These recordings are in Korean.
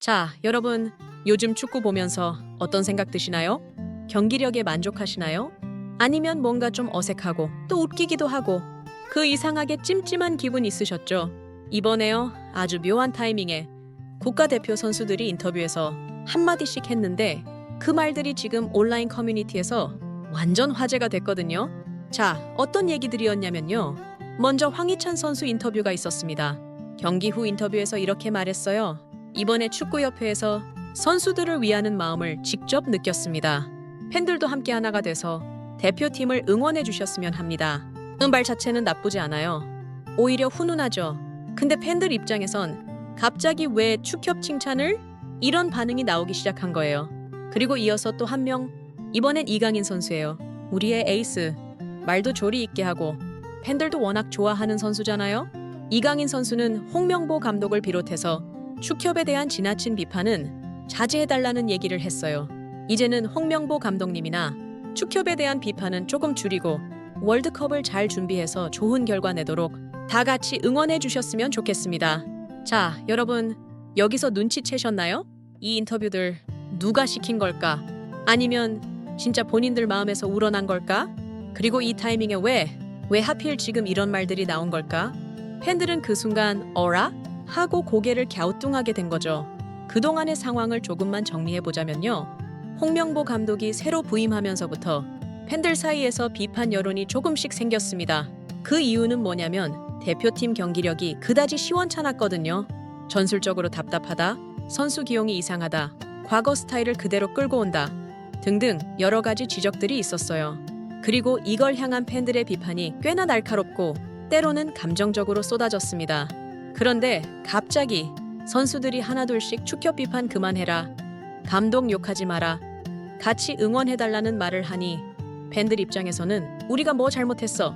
자, 여러분, 요즘 축구 보면서 어떤 생각 드시나요? 경기력에 만족하시나요? 아니면 뭔가 좀 어색하고 또 웃기기도 하고 그 이상하게 찜찜한 기분 있으셨죠? 이번에요, 아주 묘한 타이밍에 국가대표 선수들이 인터뷰에서 한마디씩 했는데 그 말들이 지금 온라인 커뮤니티에서 완전 화제가 됐거든요. 자, 어떤 얘기들이었냐면요. 먼저 황희찬 선수 인터뷰가 있었습니다. 경기 후 인터뷰에서 이렇게 말했어요. 이번에 축구협회에서 선수들을 위하는 마음을 직접 느꼈습니다. 팬들도 함께 하나가 돼서 대표팀을 응원해 주셨으면 합니다. 말 자체는 나쁘지 않아요. 오히려 훈훈하죠. 근데 팬들 입장에선 갑자기 왜 축협 칭찬을? 이런 반응이 나오기 시작한 거예요. 그리고 이어서 또 한 명, 이번엔 이강인 선수예요. 우리의 에이스. 말도 조리 있게 하고 팬들도 워낙 좋아하는 선수잖아요. 이강인 선수는 홍명보 감독을 비롯해서 축협에 대한 지나친 비판은 자제해달라는 얘기를 했어요. 이제는 홍명보 감독님이나 축협에 대한 비판은 조금 줄이고 월드컵을 잘 준비해서 좋은 결과 내도록 다 같이 응원해 주셨으면 좋겠습니다. 자, 여러분, 여기서 눈치채셨나요? 이 인터뷰들 누가 시킨 걸까? 아니면 진짜 본인들 마음에서 우러난 걸까? 그리고 이 타이밍에 왜 하필 지금 이런 말들이 나온 걸까? 팬들은 그 순간 어라? 하고 고개를 갸우뚱하게 된 거죠. 그동안의 상황을 조금만 정리해보자면요. 홍명보 감독이 새로 부임하면서부터 팬들 사이에서 비판 여론이 조금씩 생겼습니다. 그 이유는 뭐냐면 대표팀 경기력이 그다지 시원찮았거든요. 전술적으로 답답하다, 선수 기용이 이상하다, 과거 스타일을 그대로 끌고 온다 등등 여러 가지 지적들이 있었어요. 그리고 이걸 향한 팬들의 비판이 꽤나 날카롭고 때로는 감정적으로 쏟아졌습니다. 그런데 갑자기 선수들이 하나둘씩 축협 비판 그만해라, 감독 욕하지 마라, 같이 응원해달라는 말을 하니 팬들 입장에서는 우리가 뭐 잘못했어?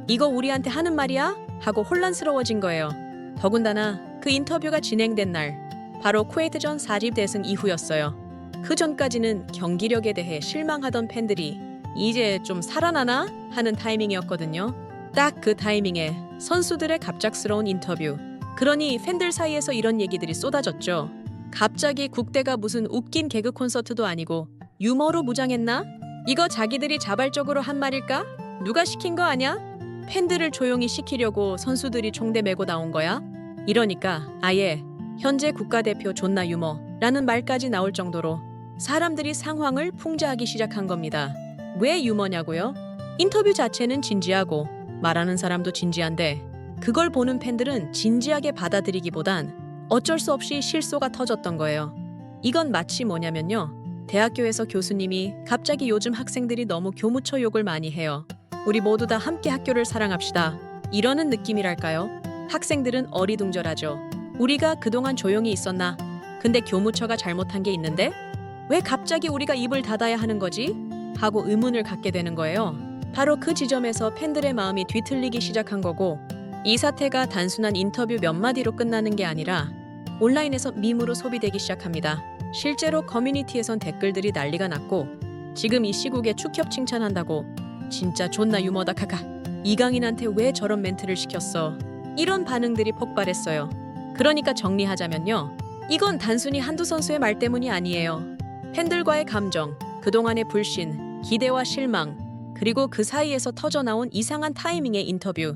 이거 우리한테 하는 말이야? 하고 혼란스러워진 거예요. 더군다나 그 인터뷰가 진행된 날, 바로 쿠웨이트전 4집 대승 이후였어요. 그 전까지는 경기력에 대해 실망하던 팬들이 이제 좀 살아나나? 하는 타이밍이었거든요. 딱 그 타이밍에 선수들의 갑작스러운 인터뷰. 그러니 팬들 사이에서 이런 얘기들이 쏟아졌죠. 갑자기 국대가 무슨 웃긴 개그 콘서트도 아니고 유머로 무장했나? 이거 자기들이 자발적으로 한 말일까? 누가 시킨 거 아냐? 팬들을 조용히 시키려고 선수들이 총대 메고 나온 거야? 이러니까 아예 현재 국가대표 존나 유머라는 말까지 나올 정도로 사람들이 상황을 풍자하기 시작한 겁니다. 왜 유머냐고요? 인터뷰 자체는 진지하고 말하는 사람도 진지한데 그걸 보는 팬들은 진지하게 받아들이기보단 어쩔 수 없이 실소가 터졌던 거예요. 이건 마치 뭐냐면요. 대학교에서 교수님이 갑자기 요즘 학생들이 너무 교무처 욕을 많이 해요. 우리 모두 다 함께 학교를 사랑합시다. 이러는 느낌이랄까요? 학생들은 어리둥절하죠. 우리가 그동안 조용히 있었나? 근데 교무처가 잘못한 게 있는데? 왜 갑자기 우리가 입을 닫아야 하는 거지? 하고 의문을 갖게 되는 거예요. 바로 그 지점에서 팬들의 마음이 뒤틀리기 시작한 거고 이 사태가 단순한 인터뷰 몇 마디로 끝나는 게 아니라 온라인에서 밈으로 소비되기 시작합니다. 실제로 커뮤니티에선 댓글들이 난리가 났고 지금 이 시국에 축협 칭찬한다고 진짜 존나 유머다 카카, 이강인한테 왜 저런 멘트를 시켰어, 이런 반응들이 폭발했어요. 그러니까 정리하자면요. 이건 단순히 한두 선수의 말 때문이 아니에요. 팬들과의 감정, 그동안의 불신, 기대와 실망, 그리고 그 사이에서 터져나온 이상한 타이밍의 인터뷰,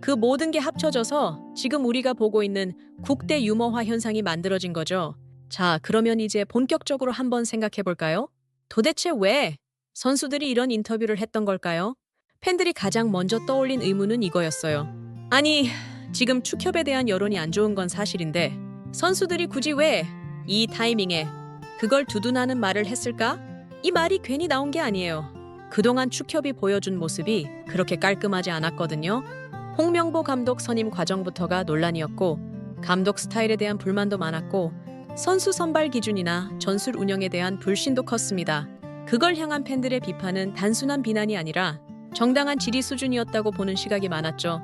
그 모든 게 합쳐져서 지금 우리가 보고 있는 국대 유머화 현상이 만들어진 거죠. 자, 그러면 이제 본격적으로 한번 생각해 볼까요? 도대체 왜 선수들이 이런 인터뷰를 했던 걸까요? 팬들이 가장 먼저 떠올린 의문은 이거였어요. 아니, 지금 축협에 대한 여론이 안 좋은 건 사실인데 선수들이 굳이 왜 이 타이밍에 그걸 두둔하는 말을 했을까? 이 말이 괜히 나온 게 아니에요. 그동안 축협이 보여준 모습이 그렇게 깔끔하지 않았거든요. 홍명보 감독 선임 과정부터가 논란이었고 감독 스타일에 대한 불만도 많았고 선수 선발 기준이나 전술 운영에 대한 불신도 컸습니다. 그걸 향한 팬들의 비판은 단순한 비난이 아니라 정당한 질의 수준이었다고 보는 시각이 많았죠.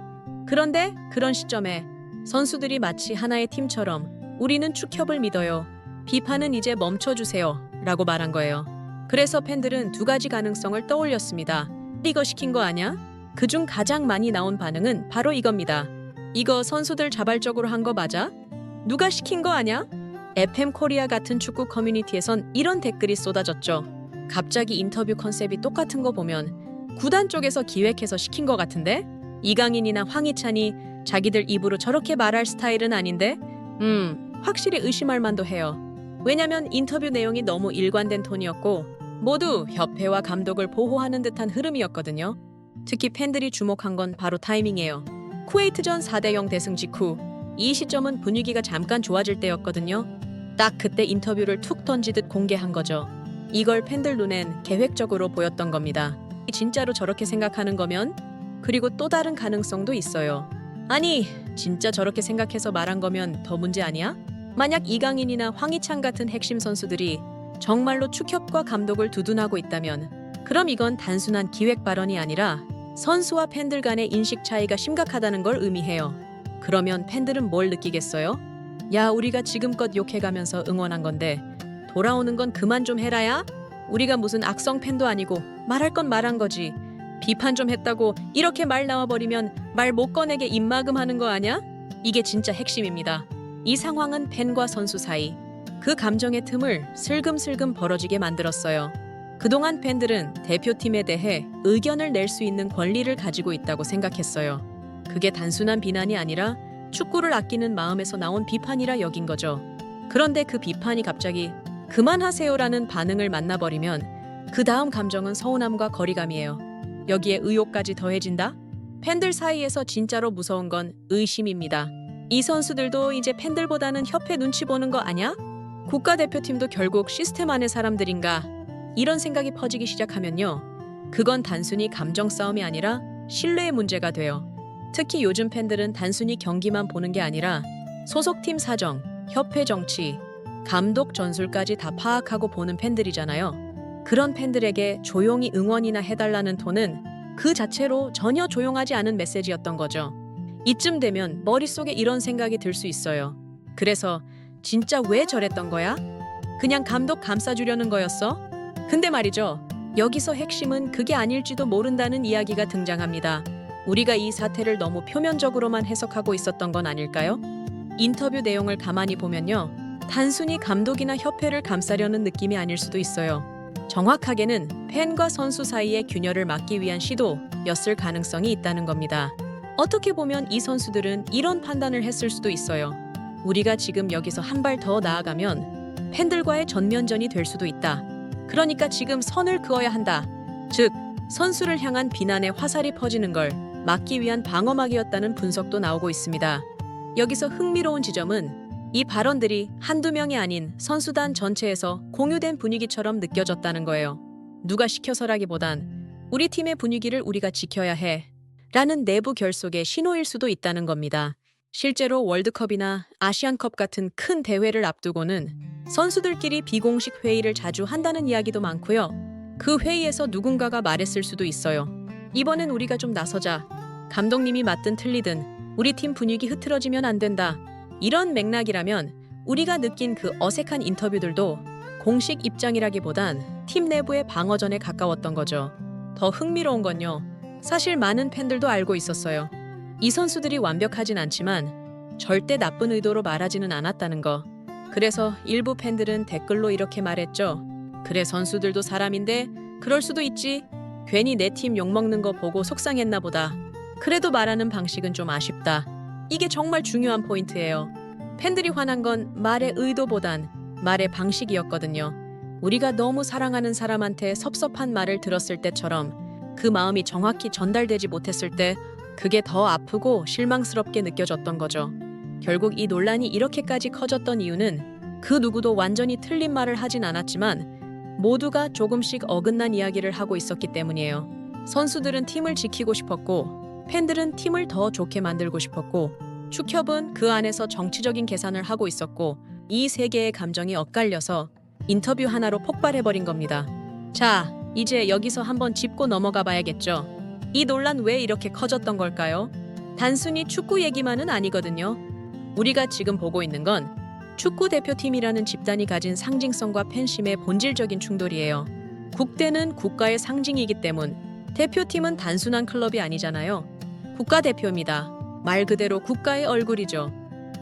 그런데 그런 시점에 선수들이 마치 하나의 팀처럼 우리는 축협을 믿어요. 비판은 이제 멈춰주세요. 라고 말한 거예요. 그래서 팬들은 두 가지 가능성을 떠올렸습니다. 이거 시킨 거 아냐? 그중 가장 많이 나온 반응은 바로 이겁니다. 이거 선수들 자발적으로 한 거 맞아? 누가 시킨 거 아냐? FM 코리아 같은 축구 커뮤니티에선 이런 댓글이 쏟아졌죠. 갑자기 인터뷰 컨셉이 똑같은 거 보면 구단 쪽에서 기획해서 시킨 것 같은데? 이강인이나 황희찬이 자기들 입으로 저렇게 말할 스타일은 아닌데? 확실히 의심할 만도 해요. 왜냐면 인터뷰 내용이 너무 일관된 톤이었고 모두 협회와 감독을 보호하는 듯한 흐름이었거든요. 특히 팬들이 주목한 건 바로 타이밍이에요. 쿠웨이트전 4대0 대승 직후 이 시점은 분위기가 잠깐 좋아질 때였거든요. 딱 그때 인터뷰를 툭 던지듯 공개한 거죠. 이걸 팬들 눈엔 계획적으로 보였던 겁니다. 진짜로 저렇게 생각하는 거면? 그리고 또 다른 가능성도 있어요. 아니, 진짜 저렇게 생각해서 말한 거면 더 문제 아니야? 만약 이강인이나 황희찬 같은 핵심 선수들이 정말로 축협과 감독을 두둔하고 있다면 그럼 이건 단순한 기획 발언이 아니라 선수와 팬들 간의 인식 차이가 심각하다는 걸 의미해요. 그러면 팬들은 뭘 느끼겠어요? 야, 우리가 지금껏 욕해가면서 응원한 건데 돌아오는 건 그만 좀 해라야? 우리가 무슨 악성 팬도 아니고 말할 건 말한 거지. 비판 좀 했다고 이렇게 말 나와버리면 말 못 꺼내게 입막음하는 거 아냐? 이게 진짜 핵심입니다. 이 상황은 팬과 선수 사이 그 감정의 틈을 슬금슬금 벌어지게 만들었어요. 그동안 팬들은 대표팀에 대해 의견을 낼 수 있는 권리를 가지고 있다고 생각했어요. 그게 단순한 비난이 아니라 축구를 아끼는 마음에서 나온 비판이라 여긴 거죠. 그런데 그 비판이 갑자기 그만하세요라는 반응을 만나버리면 그 다음 감정은 서운함과 거리감이에요. 여기에 의혹까지 더해진다? 팬들 사이에서 진짜로 무서운 건 의심입니다. 이 선수들도 이제 팬들보다는 협회 눈치 보는 거 아냐? 국가대표팀도 결국 시스템 안의 사람들인가? 이런 생각이 퍼지기 시작하면요. 그건 단순히 감정 싸움이 아니라 신뢰의 문제가 돼요. 특히 요즘 팬들은 단순히 경기만 보는 게 아니라 소속팀 사정, 협회 정치, 감독 전술까지 다 파악하고 보는 팬들이잖아요. 그런 팬들에게 조용히 응원이나 해달라는 톤은 그 자체로 전혀 조용하지 않은 메시지였던 거죠. 이쯤 되면 머릿속에 이런 생각이 들 수 있어요. 그래서 진짜 왜 저랬던 거야? 그냥 감독 감싸주려는 거였어? 근데 말이죠. 여기서 핵심은 그게 아닐지도 모른다는 이야기가 등장합니다. 우리가 이 사태를 너무 표면적으로만 해석하고 있었던 건 아닐까요? 인터뷰 내용을 가만히 보면요. 단순히 감독이나 협회를 감싸려는 느낌이 아닐 수도 있어요. 정확하게는 팬과 선수 사이의 균열을 막기 위한 시도였을 가능성이 있다는 겁니다. 어떻게 보면 이 선수들은 이런 판단을 했을 수도 있어요. 우리가 지금 여기서 한 발 더 나아가면 팬들과의 전면전이 될 수도 있다. 그러니까 지금 선을 그어야 한다. 즉, 선수를 향한 비난의 화살이 퍼지는 걸 막기 위한 방어막이었다는 분석도 나오고 있습니다. 여기서 흥미로운 지점은 이 발언들이 한두 명이 아닌 선수단 전체에서 공유된 분위기처럼 느껴졌다는 거예요. 누가 시켜서라기보단 우리 팀의 분위기를 우리가 지켜야 해 라는 내부 결속의 신호일 수도 있다는 겁니다. 실제로 월드컵이나 아시안컵 같은 큰 대회를 앞두고는 선수들끼리 비공식 회의를 자주 한다는 이야기도 많고요. 그 회의에서 누군가가 말했을 수도 있어요. 이번엔 우리가 좀 나서자. 감독님이 맞든 틀리든 우리 팀 분위기 흐트러지면 안 된다. 이런 맥락이라면 우리가 느낀 그 어색한 인터뷰들도 공식 입장이라기보단 팀 내부의 방어전에 가까웠던 거죠. 더 흥미로운 건요. 사실 많은 팬들도 알고 있었어요. 이 선수들이 완벽하진 않지만 절대 나쁜 의도로 말하지는 않았다는 거. 그래서 일부 팬들은 댓글로 이렇게 말했죠. 그래, 선수들도 사람인데 그럴 수도 있지. 괜히 내 팀 욕먹는 거 보고 속상했나 보다. 그래도 말하는 방식은 좀 아쉽다. 이게 정말 중요한 포인트예요. 팬들이 화난 건 말의 의도보단 말의 방식이었거든요. 우리가 너무 사랑하는 사람한테 섭섭한 말을 들었을 때처럼 그 마음이 정확히 전달되지 못했을 때 그게 더 아프고 실망스럽게 느껴졌던 거죠. 결국 이 논란이 이렇게까지 커졌던 이유는 그 누구도 완전히 틀린 말을 하진 않았지만 모두가 조금씩 어긋난 이야기를 하고 있었기 때문이에요. 선수들은 팀을 지키고 싶었고 팬들은 팀을 더 좋게 만들고 싶었고 축협은 그 안에서 정치적인 계산을 하고 있었고 이 세 개의 감정이 엇갈려서 인터뷰 하나로 폭발해버린 겁니다. 자, 이제 여기서 한번 짚고 넘어가 봐야겠죠. 이 논란 왜 이렇게 커졌던 걸까요? 단순히 축구 얘기만은 아니거든요. 우리가 지금 보고 있는 건 축구 대표팀이라는 집단이 가진 상징성과 팬심의 본질적인 충돌이에요. 국대는 국가의 상징이기 때문 대표팀은 단순한 클럽이 아니잖아요. 국가대표입니다. 말 그대로 국가의 얼굴이죠.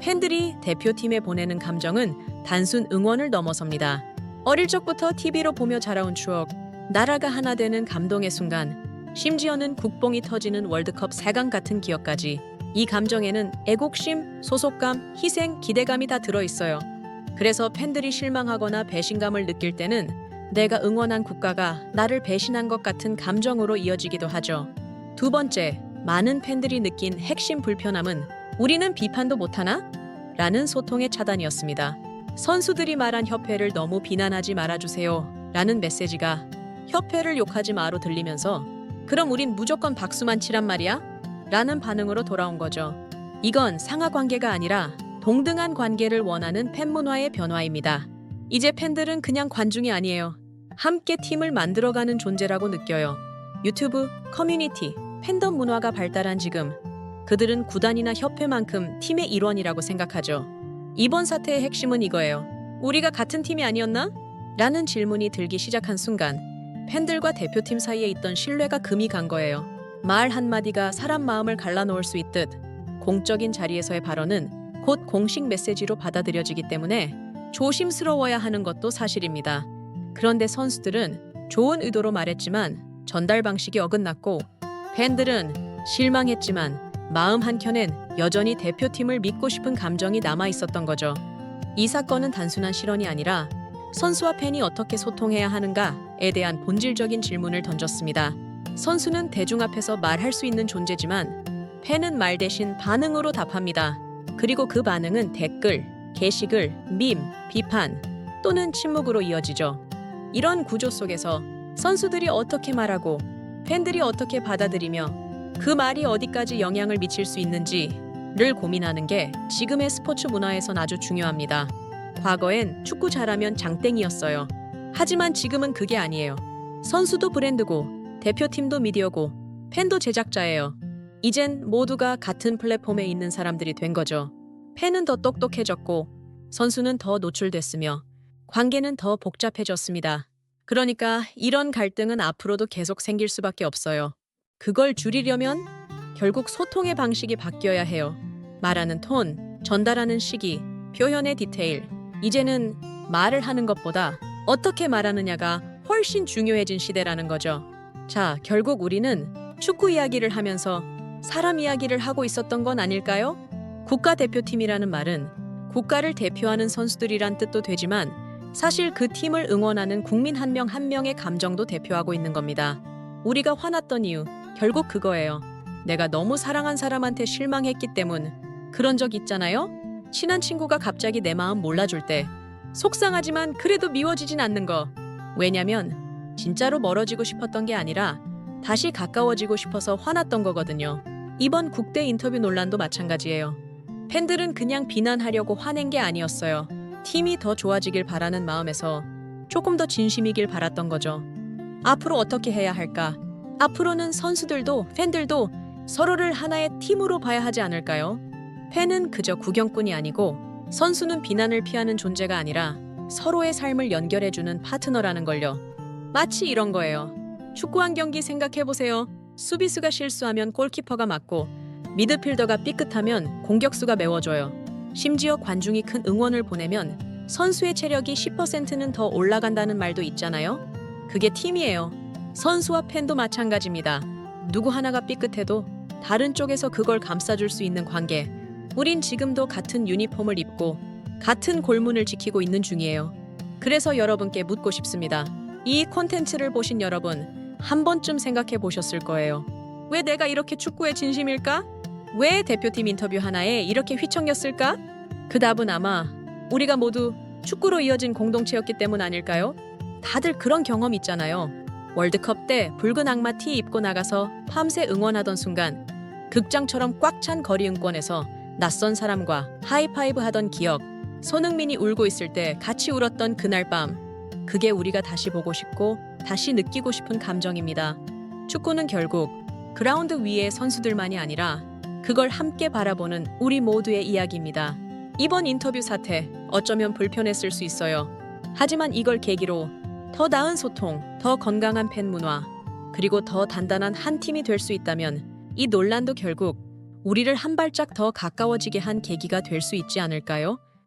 팬들이 대표팀에 보내는 감정은 단순 응원을 넘어섭니다. 어릴 적부터 TV로 보며 자라온 추억, 나라가 하나 되는 감동의 순간, 심지어는 국뽕이 터지는 월드컵 4강 같은 기억까지 이 감정에는 애국심, 소속감, 희생, 기대감이 다 들어있어요. 그래서 팬들이 실망하거나 배신감을 느낄 때는 내가 응원한 국가가 나를 배신한 것 같은 감정으로 이어지기도 하죠. 두 번째, 많은 팬들이 느낀 핵심 불편함은 우리는 비판도 못하나? 라는 소통의 차단이었습니다. 선수들이 말한 협회를 너무 비난하지 말아주세요 라는 메시지가 협회를 욕하지 마로 들리면서 그럼 우린 무조건 박수만 치란 말이야? 라는 반응으로 돌아온 거죠. 이건 상하 관계가 아니라 동등한 관계를 원하는 팬 문화의 변화입니다. 이제 팬들은 그냥 관중이 아니에요. 함께 팀을 만들어가는 존재라고 느껴요. 유튜브, 커뮤니티, 팬덤 문화가 발달한 지금 그들은 구단이나 협회만큼 팀의 일원이라고 생각하죠. 이번 사태의 핵심은 이거예요. 우리가 같은 팀이 아니었나? 라는 질문이 들기 시작한 순간 팬들과 대표팀 사이에 있던 신뢰가 금이 간 거예요. 말 한마디가 사람 마음을 갈라놓을 수 있듯 공적인 자리에서의 발언은 곧 공식 메시지로 받아들여지기 때문에 조심스러워야 하는 것도 사실입니다. 그런데 선수들은 좋은 의도로 말했지만 전달 방식이 어긋났고 팬들은 실망했지만 마음 한켠엔 여전히 대표팀을 믿고 싶은 감정이 남아 있었던 거죠. 이 사건은 단순한 실언이 아니라 선수와 팬이 어떻게 소통해야 하는가에 대한 본질적인 질문을 던졌습니다. 선수는 대중 앞에서 말할 수 있는 존재지만 팬은 말 대신 반응으로 답합니다. 그리고 그 반응은 댓글, 게시글, 밈, 비판 또는 침묵으로 이어지죠. 이런 구조 속에서 선수들이 어떻게 말하고 팬들이 어떻게 받아들이며 그 말이 어디까지 영향을 미칠 수 있는지를 고민하는 게 지금의 스포츠 문화에선 아주 중요합니다. 과거엔 축구 잘하면 장땡이었어요. 하지만 지금은 그게 아니에요. 선수도 브랜드고 대표팀도 미디어고 팬도 제작자예요. 이젠 모두가 같은 플랫폼에 있는 사람들이 된 거죠. 팬은 더 똑똑해졌고 선수는 더 노출됐으며 관계는 더 복잡해졌습니다. 그러니까 이런 갈등은 앞으로도 계속 생길 수밖에 없어요. 그걸 줄이려면 결국 소통의 방식이 바뀌어야 해요. 말하는 톤, 전달하는 시기, 표현의 디테일. 이제는 말을 하는 것보다 어떻게 말하느냐가 훨씬 중요해진 시대라는 거죠. 자, 결국 우리는 축구 이야기를 하면서 사람 이야기를 하고 있었던 건 아닐까요? 국가대표팀이라는 말은 국가를 대표하는 선수들이란 뜻도 되지만 사실 그 팀을 응원하는 국민 한 명 한 명의 감정도 대표하고 있는 겁니다. 우리가 화났던 이유, 결국 그거예요. 내가 너무 사랑한 사람한테 실망했기 때문. 그런 적 있잖아요? 친한 친구가 갑자기 내 마음 몰라줄 때 속상하지만 그래도 미워지진 않는 거. 왜냐면 진짜로 멀어지고 싶었던 게 아니라 다시 가까워지고 싶어서 화났던 거거든요. 이번 국대 인터뷰 논란도 마찬가지예요. 팬들은 그냥 비난하려고 화낸 게 아니었어요. 팀이 더 좋아지길 바라는 마음에서 조금 더 진심이길 바랐던 거죠. 앞으로 어떻게 해야 할까? 앞으로는 선수들도 팬들도 서로를 하나의 팀으로 봐야 하지 않을까요? 팬은 그저 구경꾼이 아니고 선수는 비난을 피하는 존재가 아니라 서로의 삶을 연결해주는 파트너라는 걸요. 마치 이런 거예요. 축구 한 경기 생각해보세요. 수비수가 실수하면 골키퍼가 막고 미드필더가 삐끗하면 공격수가 메워줘요. 심지어 관중이 큰 응원을 보내면 선수의 체력이 10%는 더 올라간다는 말도 있잖아요. 그게 팀이에요. 선수와 팬도 마찬가지입니다. 누구 하나가 삐끗해도 다른 쪽에서 그걸 감싸줄 수 있는 관계. 우린 지금도 같은 유니폼을 입고 같은 골문을 지키고 있는 중이에요. 그래서 여러분께 묻고 싶습니다. 이 콘텐츠를 보신 여러분, 한 번쯤 생각해 보셨을 거예요. 왜 내가 이렇게 축구에 진심일까? 왜 대표팀 인터뷰 하나에 이렇게 휘청였을까? 그 답은 아마 우리가 모두 축구로 이어진 공동체였기 때문 아닐까요? 다들 그런 경험 있잖아요. 월드컵 때 붉은 악마 티 입고 나가서 밤새 응원하던 순간 극장처럼 꽉 찬 거리 응권에서 낯선 사람과 하이파이브 하던 기억, 손흥민이 울고 있을 때 같이 울었던 그날 밤, 그게 우리가 다시 보고 싶고 다시 느끼고 싶은 감정입니다. 축구는 결국 그라운드 위의 선수들만이 아니라 그걸 함께 바라보는 우리 모두의 이야기입니다. 이번 인터뷰 사태 어쩌면 불편했을 수 있어요. 하지만 이걸 계기로 더 나은 소통, 더 건강한 팬 문화, 그리고 더 단단한 한 팀이 될 수 있다면 이 논란도 결국 우리를 한 발짝 더 가까워지게 한 계기가 될 수 있지 않을까요?